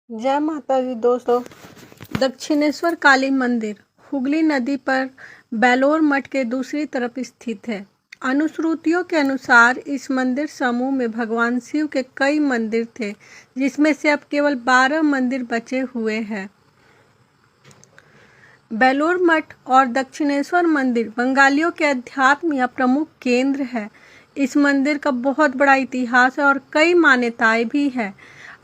जय माता दी दोस्तों। दक्षिणेश्वर काली मंदिर हुगली नदी पर बेलोर मठ के दूसरी तरफ स्थित है। अनुश्रुतियों के अनुसार इस मंदिर समूह में भगवान शिव के कई मंदिर थे, जिसमें से अब केवल 12 मंदिर बचे हुए हैं। बेलोर मठ और दक्षिणेश्वर मंदिर बंगालियों के अध्यात्म या प्रमुख केंद्र है। इस मंदिर का बहुत बड़ा इतिहास है और कई मान्यताएं भी हैं।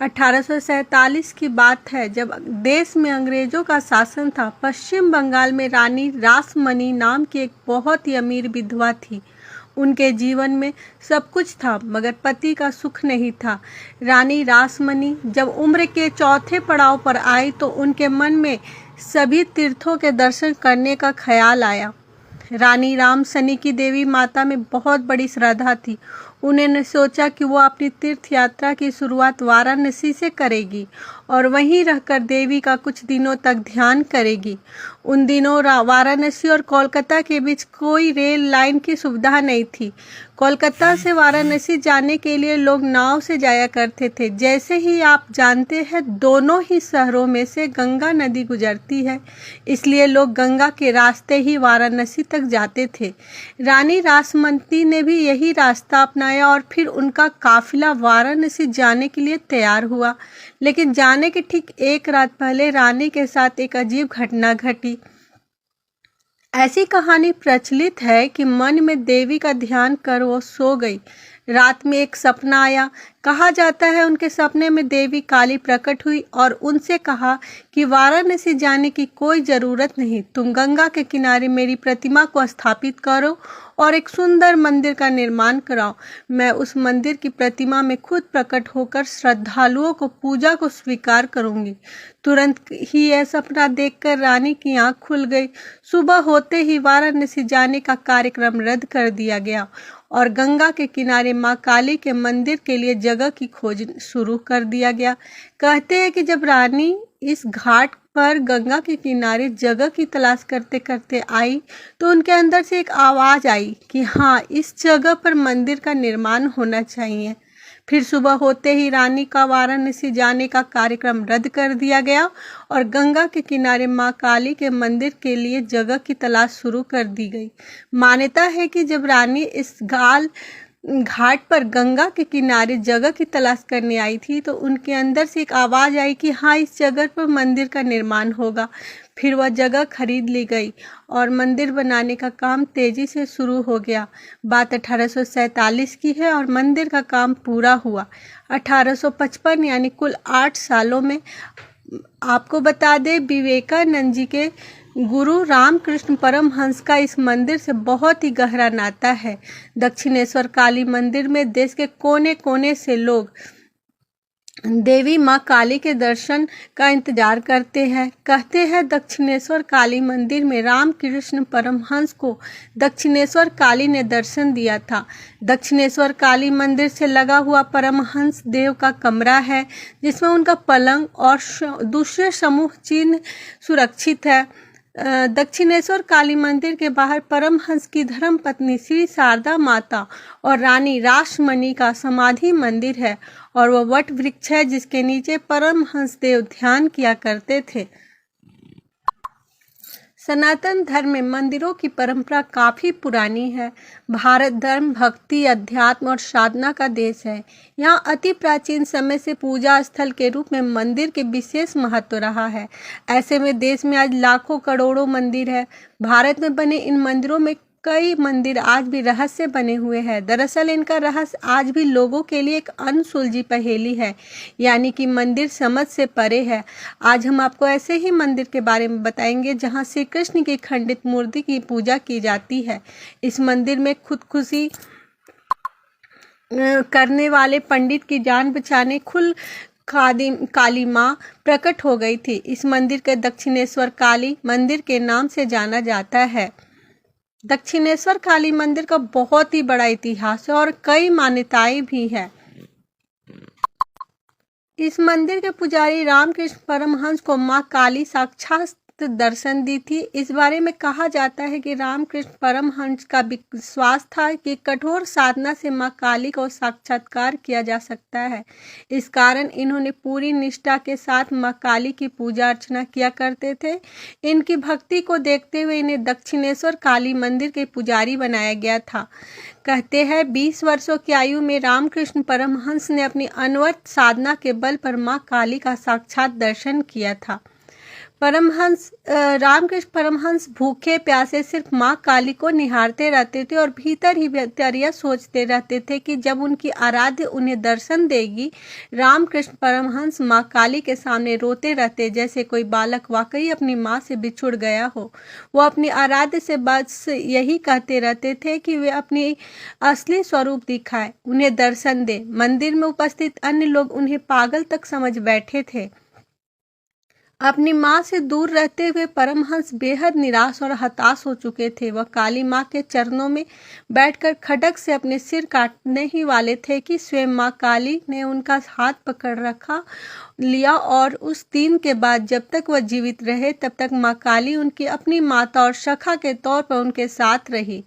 1847 की बात है, जब देश में अंग्रेजों का शासन था। पश्चिम बंगाल में रानी रासमणी नाम की एक बहुत ही अमीर विधवा थी। उनके जीवन में सब कुछ था, मगर पति का सुख नहीं था। रानी रासमणी जब उम्र के चौथे पड़ाव पर आई तो उनके मन में सभी तीर्थों के दर्शन करने का ख्याल आया। रानी रामसनी की देवी माता में बहुत बड़ी श्रद्धा थी। उन्होंने सोचा कि वो अपनी तीर्थ यात्रा की शुरुआत वाराणसी से करेगी और वहीं रहकर देवी का कुछ दिनों तक ध्यान करेगी। उन दिनों वाराणसी और कोलकाता के बीच कोई रेल लाइन की सुविधा नहीं थी। कोलकाता से वाराणसी जाने के लिए लोग नाव से जाया करते थे। जैसे ही आप जानते हैं, दोनों ही शहरों में से गंगा नदी गुजरती है, इसलिए लोग गंगा के रास्ते ही वाराणसी तक जाते थे। रानी रासमती ने भी यही रास्ता अपनाया और फिर उनका काफिला वाराणसी जाने के लिए तैयार हुआ। लेकिन जाने के ठीक एक रात पहले रानी के साथ एक अजीब घटना घटी। ऐसी कहानी प्रचलित है कि मन में देवी का ध्यान कर वो सो गई। रात में एक सपना आया। कहा जाता है उनके सपने में देवी काली प्रकट हुई और उनसे कहा कि वाराणसी जाने की कोई ज़रूरत नहीं, तुम गंगा के किनारे मेरी प्रतिमा को स्थापित करो और एक सुंदर मंदिर का निर्माण कराओ। मैं उस मंदिर की प्रतिमा में खुद प्रकट होकर श्रद्धालुओं को पूजा को स्वीकार करूंगी। तुरंत ही यह सपना देखकर रानी की आंख खुल गई। सुबह होते ही वाराणसी जाने का कार्यक्रम रद्द कर दिया गया और गंगा के किनारे मां काली के मंदिर के लिए जगह की खोज शुरू कर दिया गया। कहते हैं कि जब रानी इस घाट पर गंगा के किनारे जगह की तलाश करते करते आई तो उनके अंदर से एक आवाज़ आई कि हाँ, इस जगह पर मंदिर का निर्माण होना चाहिए। फिर सुबह होते ही रानी का वाराणसी जाने का कार्यक्रम रद्द कर दिया गया और गंगा के किनारे मां काली के मंदिर के लिए जगह की तलाश शुरू कर दी गई। मान्यता है कि जब रानी इस घाट पर गंगा के किनारे जगह की तलाश करने आई थी तो उनके अंदर से एक आवाज़ आई कि हाँ, इस जगह पर मंदिर का निर्माण होगा। फिर वह जगह खरीद ली गई और मंदिर बनाने का काम तेजी से शुरू हो गया। बात 1847 की है और मंदिर का काम पूरा हुआ 1855, यानी कुल 8 सालों में। आपको बता दें, विवेकानंद जी के गुरु रामकृष्ण परमहंस का इस मंदिर से बहुत ही गहरा नाता है। दक्षिणेश्वर काली मंदिर में देश के कोने कोने से लोग देवी मां काली के दर्शन का इंतजार करते हैं। कहते हैं दक्षिणेश्वर काली मंदिर में रामकृष्ण परमहंस को दक्षिणेश्वर काली ने दर्शन दिया था। दक्षिणेश्वर काली मंदिर से लगा हुआ परमहंस देव का कमरा है, जिसमें उनका पलंग और दूसरे समूह चिन्ह सुरक्षित है। दक्षिणेश्वर काली मंदिर के बाहर परमहंस की धर्मपत्नी श्री शारदा माता और रानी रासमणी का समाधि मंदिर है और वह वट वृक्ष है जिसके नीचे परमहंस देव ध्यान किया करते थे। सनातन धर्म में मंदिरों की परंपरा काफ़ी पुरानी है। भारत धर्म भक्ति, अध्यात्म और साधना का देश है। यहाँ अति प्राचीन समय से पूजा स्थल के रूप में मंदिर के विशेष महत्व रहा है। ऐसे में देश में आज लाखों करोड़ों मंदिर है। भारत में बने इन मंदिरों में कई मंदिर आज भी रहस्य बने हुए हैं। दरअसल इनका रहस्य आज भी लोगों के लिए एक अनसुलझी पहेली है, यानी कि मंदिर समझ से परे है। आज हम आपको ऐसे ही मंदिर के बारे में बताएंगे जहां श्री कृष्ण की खंडित मूर्ति की पूजा की जाती है। इस मंदिर में खुदकुशी करने वाले पंडित की जान बचाने काली माँ प्रकट हो गई थी। इस मंदिर के दक्षिणेश्वर काली मंदिर के नाम से जाना जाता है। दक्षिणेश्वर काली मंदिर का बहुत ही बड़ा इतिहास है और कई मान्यताएं भी हैं। इस मंदिर के पुजारी रामकृष्ण परमहंस को मां काली साक्षात वक्त दर्शन दी थी। इस बारे में कहा जाता है कि रामकृष्ण परमहंस का विश्वास था कि कठोर साधना से माँ काली का साक्षात्कार किया जा सकता है। इस कारण इन्होंने पूरी निष्ठा के साथ माँ काली की पूजा अर्चना किया करते थे। इनकी भक्ति को देखते हुए इन्हें दक्षिणेश्वर काली मंदिर के पुजारी बनाया गया था। कहते हैं 20 वर्षों की आयु में रामकृष्ण परमहंस ने अपनी अनवरत साधना के बल पर मां काली का साक्षात दर्शन किया था। रामकृष्ण परमहंस भूखे प्यासे सिर्फ मां काली को निहारते रहते थे और भीतर ही भीतर यह सोचते रहते थे कि जब उनकी आराध्य उन्हें दर्शन देगी। रामकृष्ण परमहंस मां काली के सामने रोते रहते, जैसे कोई बालक वाकई अपनी मां से बिछुड़ गया हो। वो अपनी आराध्य से बस यही कहते रहते थे कि वे अपनी असली स्वरूप दिखाए, उन्हें दर्शन दे। मंदिर में उपस्थित अन्य लोग उन्हें पागल तक समझ बैठे थे। अपनी माँ से दूर रहते हुए परमहंस बेहद निराश और हताश हो चुके थे। वह काली माँ के चरणों में बैठकर खड्ग से अपने सिर काटने ही वाले थे कि स्वयं माँ काली ने उनका हाथ पकड़ लिया और उस दिन के बाद जब तक वह जीवित रहे तब तक माँ काली उनकी अपनी माता और सखा के तौर पर उनके साथ रही।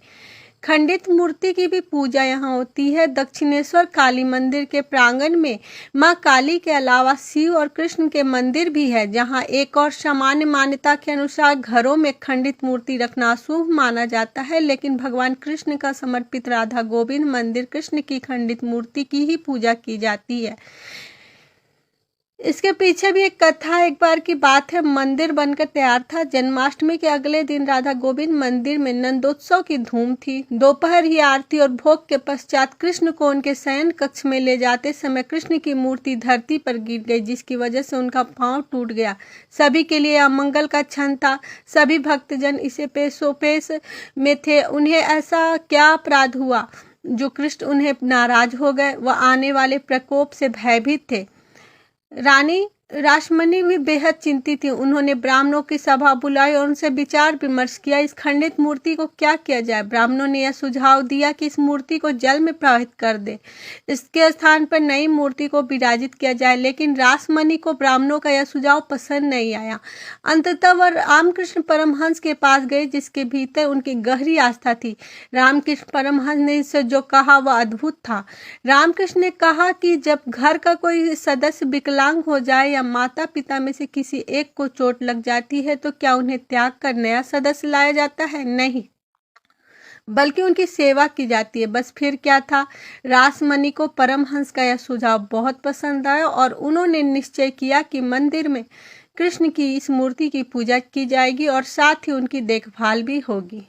खंडित मूर्ति की भी पूजा यहाँ होती है। दक्षिणेश्वर काली मंदिर के प्रांगण में मां काली के अलावा शिव और कृष्ण के मंदिर भी है, जहाँ एक और सामान्य मान्यता के अनुसार घरों में खंडित मूर्ति रखना अशुभ माना जाता है, लेकिन भगवान कृष्ण का समर्पित राधा गोविंद मंदिर कृष्ण की खंडित मूर्ति की ही पूजा की जाती है। इसके पीछे भी एक कथा, एक बार की बात है। मंदिर बनकर तैयार था। जन्माष्टमी के अगले दिन राधा गोविंद मंदिर में नंदोत्सव की धूम थी। दोपहर ही आरती और भोग के पश्चात कृष्ण को उनके शयन कक्ष में ले जाते समय कृष्ण की मूर्ति धरती पर गिर गई, जिसकी वजह से उनका पांव टूट गया। सभी के लिए अमंगल का क्षण था। सभी भक्तजन इसे पेशोपेश में थे। उन्हें ऐसा क्या अपराध हुआ जो कृष्ण उन्हें नाराज हो गए। वह आने वाले प्रकोप से भयभीत थे। रानी रासमणी भी बेहद चिंतित थी। उन्होंने ब्राह्मणों की सभा बुलाई और उनसे विचार विमर्श किया, इस खंडित मूर्ति को क्या किया जाए। ब्राह्मणों ने यह सुझाव दिया कि इस मूर्ति को जल में प्रवाहित कर दे, इसके स्थान पर नई मूर्ति को विराजित किया जाए, लेकिन रासमणी को ब्राह्मणों का यह सुझाव पसंद नहीं आया। अंततः वह रामकृष्ण परमहंस के पास गए, जिसके भीतर उनकी गहरी आस्था थी। रामकृष्ण परमहंस ने इससे जो कहा वह अद्भुत था। रामकृष्ण ने कहा कि जब घर का कोई सदस्य विकलांग हो जाए या माता पिता में से किसी एक को चोट लग जाती है तो क्या उन्हें त्याग कर नया सदस्य लाया जाता है? नहीं, बल्कि उनकी सेवा की जाती है। बस फिर क्या था, रासमणी को परमहंस का यह सुझाव बहुत पसंद आया और उन्होंने निश्चय किया कि मंदिर में कृष्ण की इस मूर्ति की पूजा की जाएगी और साथ ही उनकी देखभाल भी होगी।